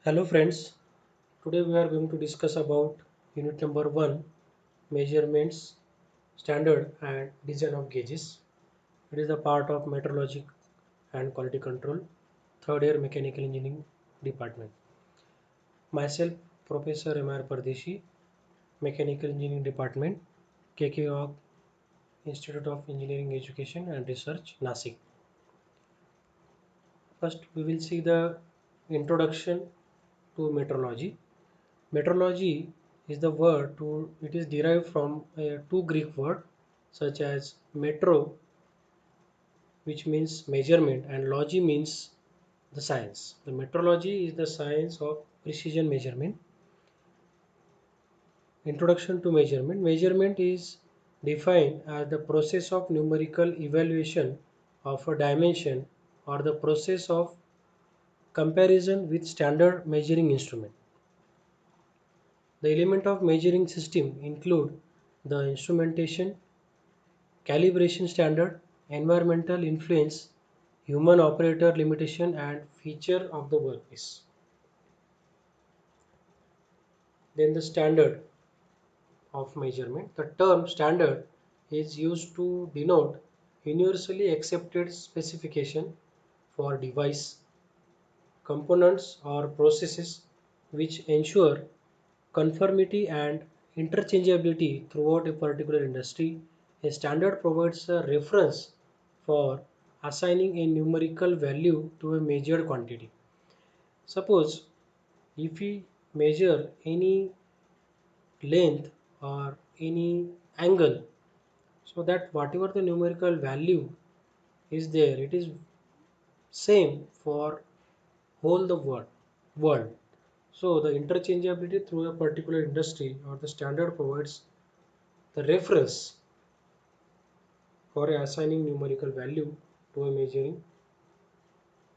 Hello friends, today we are going to discuss about unit number 1, measurements, standard and design of gauges. It is a part of metrology and quality control, third year mechanical engineering department. Myself, Professor M.R. Pardeshi, mechanical engineering department, KKOG Institute of Engineering Education and Research, Nasik. First, we will see the introduction to metrology. Metrology is the word to it is derived from two Greek words such as metro, which means measurement, and logy means the science. The metrology is the science of precision measurement. Introduction to measurement. Measurement is defined as the process of numerical evaluation of a dimension or the process of comparison with standard measuring instrument. The element of measuring system include the instrumentation, calibration standard, environmental influence, human operator limitation and feature of the workpiece. Then the standard of measurement. The term standard is used to denote universally accepted specification for device, components or processes which ensure conformity and interchangeability throughout a particular industry. A standard provides a reference for assigning a numerical value to a measured quantity. Suppose if we measure any length or any angle, so that whatever the numerical value is there, it is same for whole the world. So the interchangeability through a particular industry or the standard provides the reference for assigning numerical value to a measuring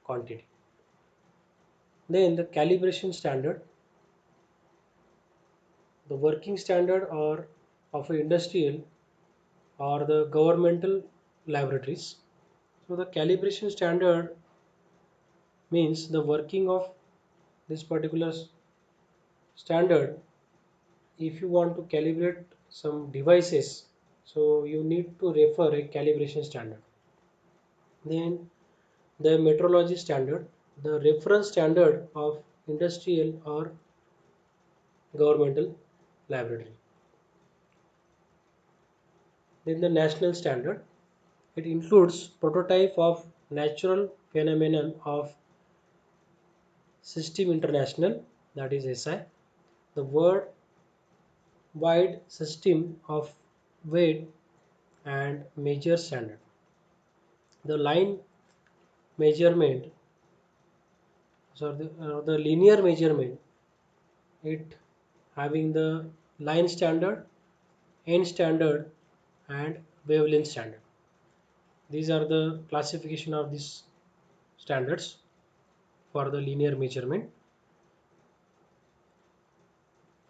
quantity. Then the calibration standard, the working standard or of a industrial or the governmental laboratories. So the calibration standard means the working of this particular standard. If you want to calibrate some devices, so you need to refer a calibration standard. Then the metrology standard, the reference standard of industrial or governmental laboratory. Then the national standard, it includes prototype of natural phenomenon of System International, that is SI, the worldwide system of weight and measure standard. The line measurement, so the linear measurement, it having the line standard, end standard, and wavelength standard. These are the classification of these standards for the linear measurement.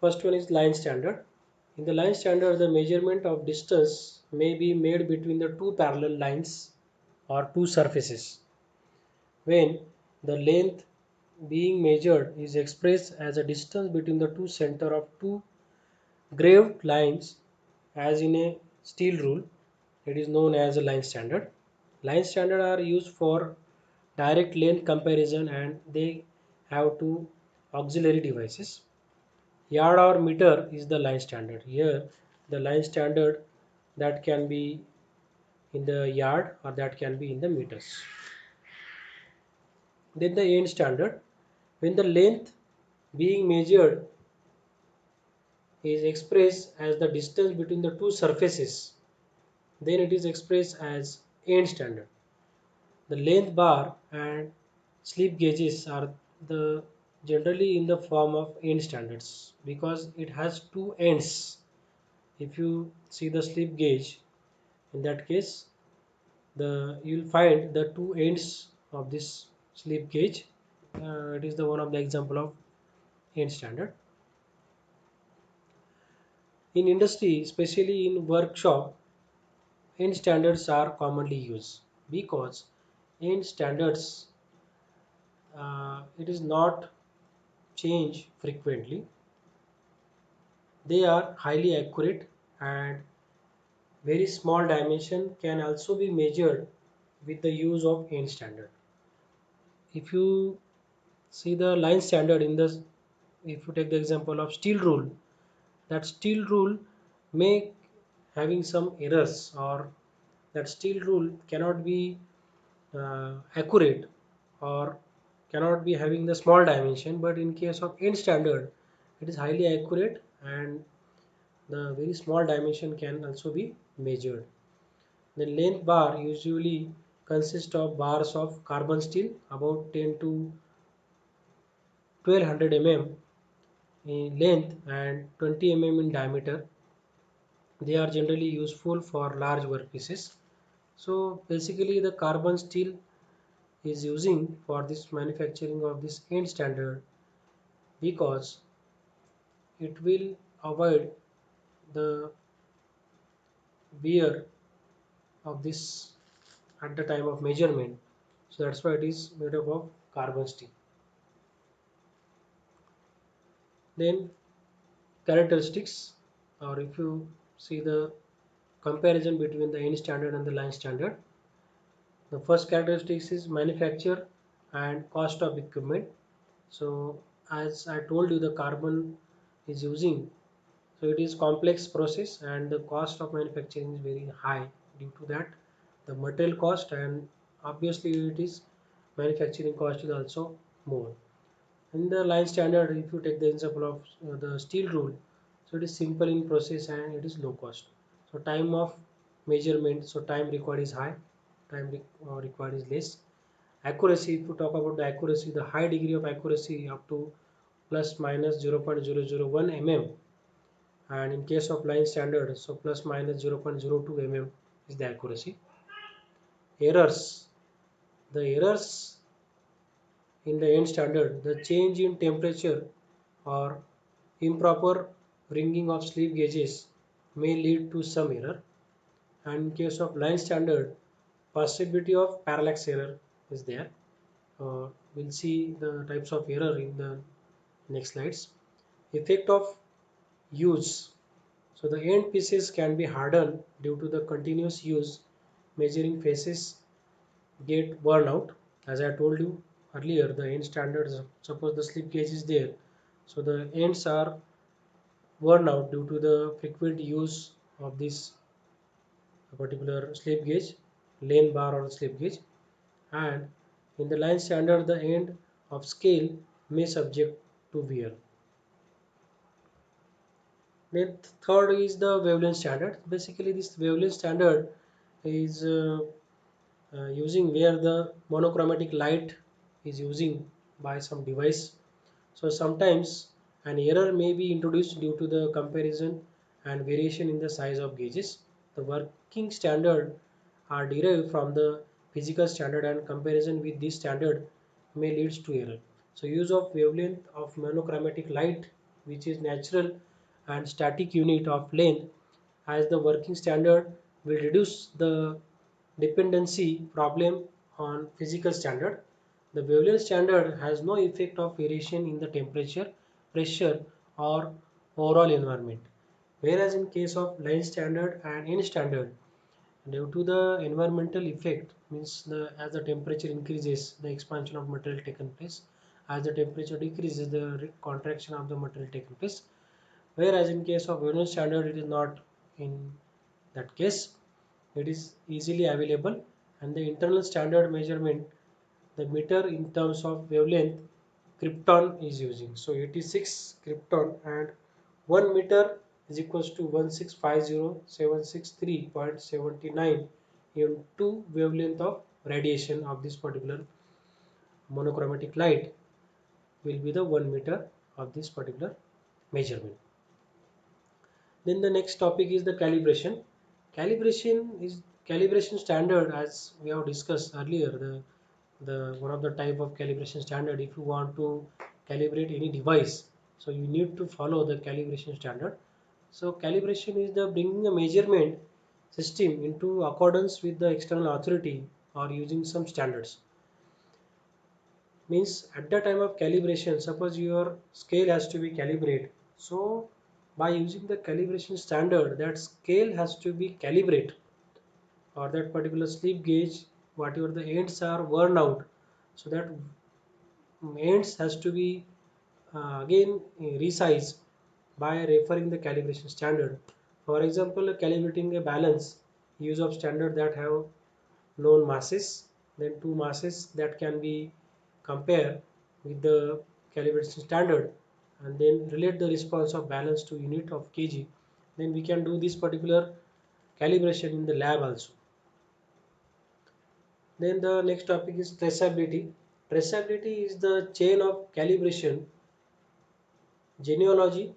First one is line standard. In the line standard, the measurement of distance may be made between the two parallel lines or two surfaces. When the length being measured is expressed as a distance between the two center of two graved lines as in a steel rule, it is known as a line standard. Line standard are used for direct length comparison and they have two auxiliary devices. Yard or meter is the line standard. Here the line standard that can be in the yard or that can be in the meters. Then the end standard, when the length being measured is expressed as the distance between the two surfaces, then it is expressed as end standard. The length bar and slip gauges are the generally in the form of end standards because it has two ends. If you see the slip gauge, in that case the you'll find the two ends of this slip gauge. It is the one of the example of end standard. In industry, especially in workshop, end standards are commonly used because end standards, it is not change frequently. They are highly accurate, and very small dimension can also be measured with the use of N standard. If you see the line standard in the, if you take the example of steel rule, that steel rule may having some errors, or that steel rule cannot be accurate, or cannot be having the small dimension, but in case of N standard it is highly accurate, and the very small dimension can also be measured. The length bar usually consists of bars of carbon steel about 10 to 1200 mm in length and 20 mm in diameter. They are generally useful for large workpieces. So basically the carbon steel is using for this manufacturing of this N standard, because it will avoid the wear of this at the time of measurement. So that's why it is made up of carbon steel. Then characteristics, or if you see the comparison between the N standard and the line standard, the first characteristics is manufacture and cost of equipment. So as I told you, the carbon is using, so it is complex process and the cost of manufacturing is very high. Due to that, the material cost, and obviously it is manufacturing cost is also more. In the line standard, if you take the example of the steel rule, so it is simple in process and it is low cost. So time of measurement, so time required is high, required is less. Accuracy, if you talk about the accuracy, the high degree of accuracy up to plus minus 0.001 mm, and in case of line standard, so plus minus 0.02 mm is the accuracy. Errors, the errors in the N standard, the change in temperature or improper ringing of slip gauges may lead to some error, and in case of line standard, possibility of parallax error is there. We'll see the types of error in the next slides. Effect of use, so the end pieces can be hardened due to the continuous use. Measuring faces get worn out. As I told you earlier, the end standards, suppose the slip gauge is there, so the ends are worn out due to the frequent use of this particular slip gauge, lane bar or slip gauge. And in the line standard, the end of scale may subject to wear. Then third is the wavelength standard. Basically this wavelength standard is using where the monochromatic light is using by some device. So sometimes an error may be introduced due to the comparison and variation in the size of gauges. The working standard are derived from the physical standard, and comparison with this standard may leads to error. So use of wavelength of monochromatic light, which is natural and static unit of length, as the working standard, will reduce the dependency problem on physical standard. The wavelength standard has no effect of variation in the temperature, pressure, or overall environment. Whereas in case of line standard and N standard, due to the environmental effect, means the as the temperature increases, the expansion of material taken place. As the temperature decreases, the contraction of the material taken place. Whereas in case of wavelength standard, it is not in that case. It is easily available, and the internal standard measurement, the meter in terms of wavelength, krypton is using. So 86 krypton, and 1 meter is equals to 1650763.79 into wavelength of radiation of this particular monochromatic light will be the 1 meter of this particular measurement. Then the next topic is the calibration. Calibration standard, as we have discussed earlier, the one of the type of calibration standard. If you want to calibrate any device, so you need to follow the calibration standard. So calibration is the bringing a measurement system into accordance with the external authority or using some standards. Means at the time of calibration, suppose your scale has to be calibrated. So by using the calibration standard, that scale has to be calibrated, or that particular slip gauge, whatever the ends are worn out, so that ends has to be again resized by referring the calibration standard. For example, calibrating a balance, use of standard that have known masses, then two masses that can be compared with the calibration standard, and then relate the response of balance to unit of kg. Then we can do this particular calibration in the lab also. Then the next topic is traceability. Traceability is the chain of calibration genealogy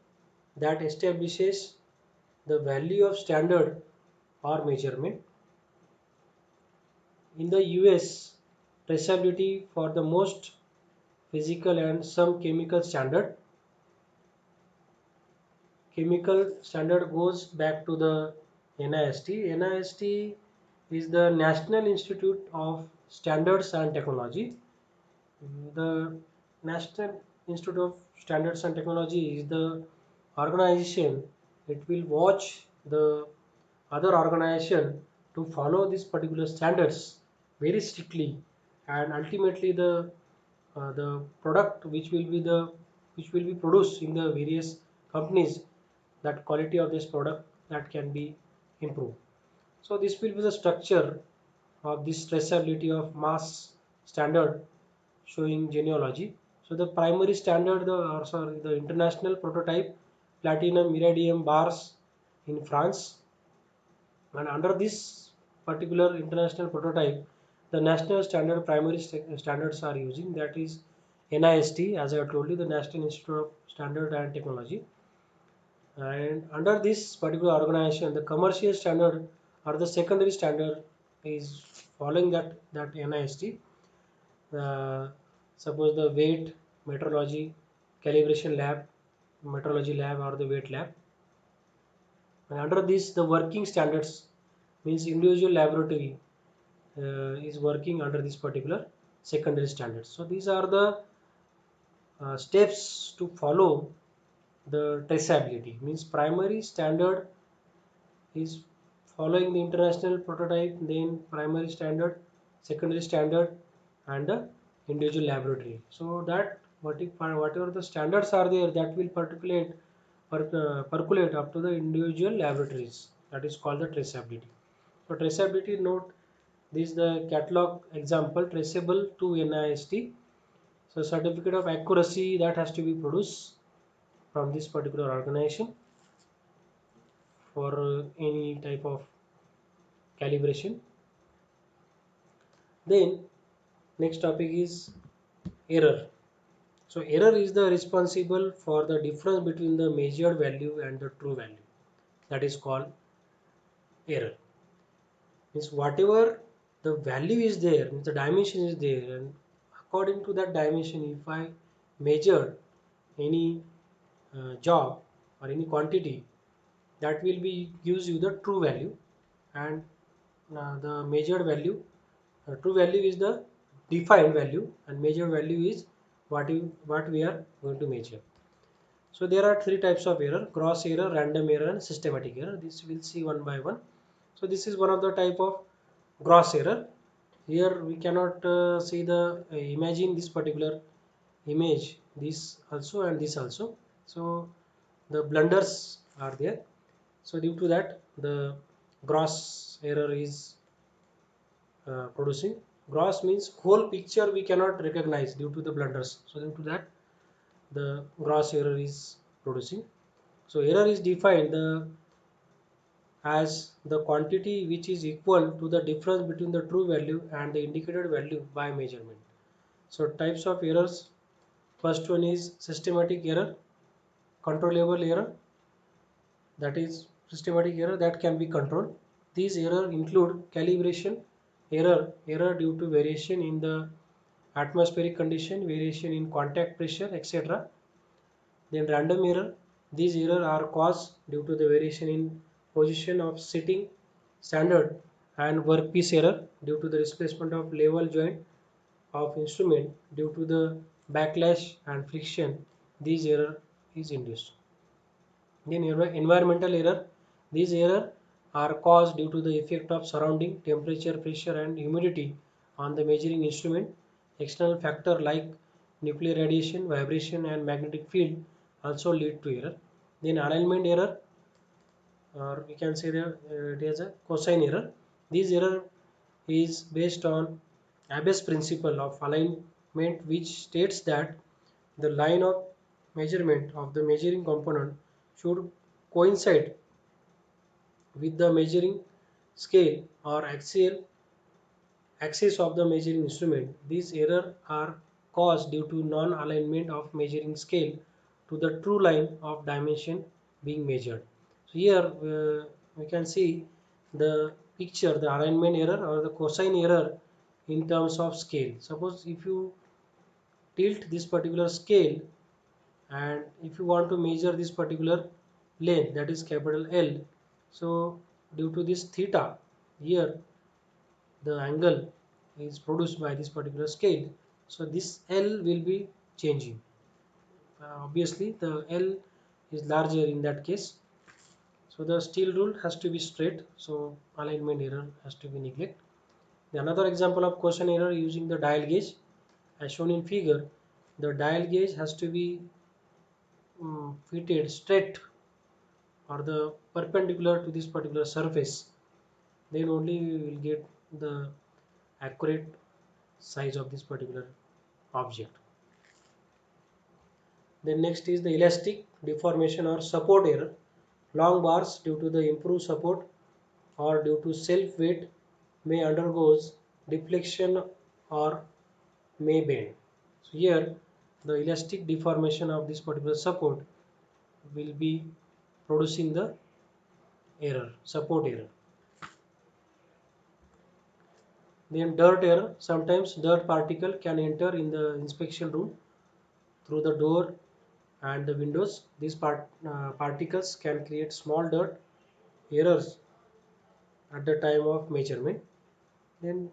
that establishes the value of standard or measurement. In the US, traceability for the most physical and some chemical standard. Chemical standard goes back to the NIST. NIST is the National Institute of Standards and Technology. The National Institute of Standards and Technology is the organization. It will watch the other organization to follow these particular standards very strictly, and ultimately the product which will be produced in the various companies, that quality of this product that can be improved. So this will be the structure of this traceability of mass standard showing genealogy. So the primary standard, the international prototype, platinum iridium bars in France, and under this particular international prototype, the national standard primary standards are using, that is NIST, as I have told you, the National Institute of Standard and Technology. And under this particular organization, the commercial standard or the secondary standard is following that NIST. uh, Suppose the weight metrology calibration lab, metrology lab, or the weight lab. And under this, the working standards means individual laboratory is working under this particular secondary standards. So these are the steps to follow the traceability. Means primary standard is following the international prototype, then primary standard, secondary standard, and the individual laboratory. So that whatever the standards are there, that will percolate up to the individual laboratories. That is called the traceability. So traceability note, this is the catalog example, traceable to NIST. So certificate of accuracy that has to be produced from this particular organization for any type of calibration. Then next topic is error. So error is the responsible for the difference between the measured value and the true value. That is called error. Means whatever the value is there, means the dimension is there, and according to that dimension, if I measure any job or any quantity, that will be gives you the true value, and the measured value, true value is the defined value, and measured value is what we are going to measure. So there are three types of error: gross error, random error, and systematic error. This we'll see one by one. So this is one of the type of gross error. Here we cannot see the imagine this particular image, this also and this also. So the blunders are there. So due to that, the gross error is producing. Gross means whole picture we cannot recognize due to the blunders. So due to that, the gross error is producing. So error is defined as the quantity which is equal to the difference between the true value and the indicated value by measurement. So types of errors: first one is systematic error, controllable error, that is systematic error that can be controlled. These errors include calibration error, error due to variation in the atmospheric condition, variation in contact pressure, etc. Then random error, these errors are caused due to the variation in position of sitting standard, and workpiece error due to the displacement of level joint of instrument due to the backlash and friction this error is induced. Then environmental error. These errors are caused due to the effect of surrounding temperature, pressure and humidity on the measuring instrument. External factor like nuclear radiation, vibration and magnetic field also lead to error. Then alignment error, or we can say that it is a cosine error. This error is based on Abbe's principle of alignment, which states that the line of measurement of the measuring component should coincide with the measuring scale or axis of the measuring instrument. These errors are caused due to non-alignment of measuring scale to the true line of dimension being measured. So here we can see the picture, the alignment error or the cosine error in terms of scale. Suppose if you tilt this particular scale and if you want to measure this particular length, that is capital L, so due to this theta here the angle is produced by this particular scale, so this L will be changing. Obviously the L is larger in that case, so the steel rule has to be straight, so alignment error has to be neglected. Another example of cosine error using the dial gauge, as shown in figure, the dial gauge has to be fitted straight or the perpendicular to this particular surface, then only we will get the accurate size of this particular object. Then next is the elastic deformation or support error. Long bars due to the improved support or due to self weight may undergoes deflection or may bend. So here the elastic deformation of this particular support will be producing the error, support error. Then dirt error. Sometimes dirt particle can enter in the inspection room through the door and the windows. These particles can create small dirt errors at the time of measurement. Then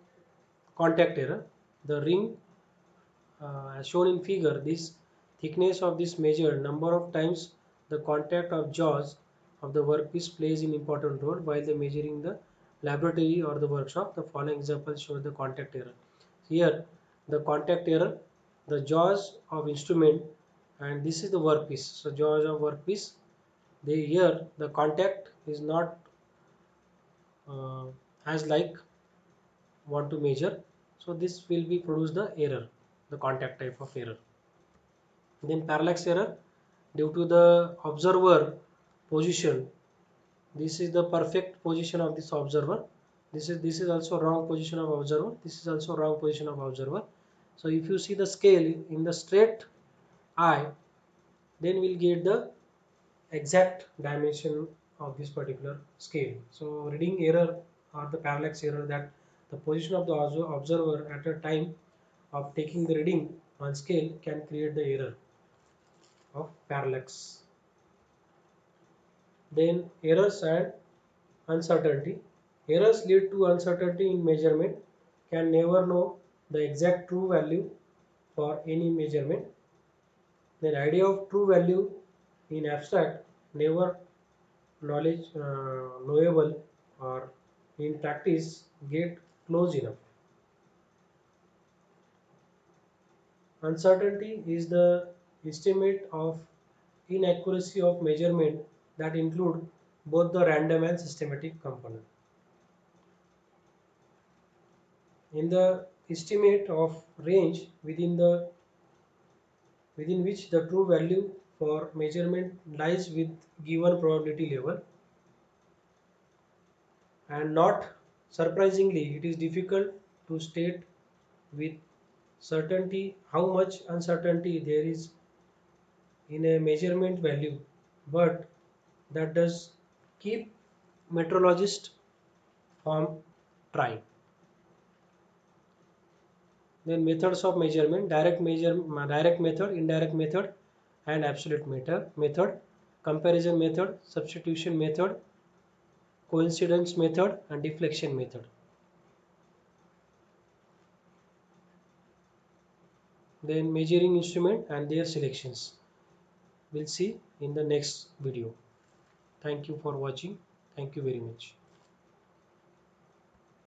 contact error. The ring as shown in figure, this thickness of this measured number of times the contact of jaws of the workpiece plays an important role while the measuring the laboratory or the workshop. The following example shows the contact error. Here the contact error, the jaws of instrument and this is the workpiece. So jaws of workpiece, here the contact is not as like want to measure, so this will be produce the error, the contact type of error. Then parallax error due to the observer position, this is the perfect position of this observer, this is also wrong position of observer, this is also wrong position of observer. So if you see the scale in the straight eye, then we'll get the exact dimension of this particular scale. So reading error or the parallax error, that the position of the observer at a time of taking the reading on scale can create the error of parallax. Then errors and uncertainty. Errors lead to uncertainty in measurement, can never know the exact true value for any measurement. Then idea of true value in abstract, never knowledge knowable or in practice get close enough. Uncertainty is the estimate of inaccuracy of measurement that include both the random and systematic component. In the estimate of range within which the true value for measurement lies with given probability level, and not surprisingly it is difficult to state with certainty how much uncertainty there is in a measurement value, but that does keep metrologists from trying. Then methods of measurement: direct method, indirect method, and absolute method, comparison method, substitution method, coincidence method, and deflection method. then measuring instrument and their selections. We'll see in the next video. Thank you for watching. Thank you very much.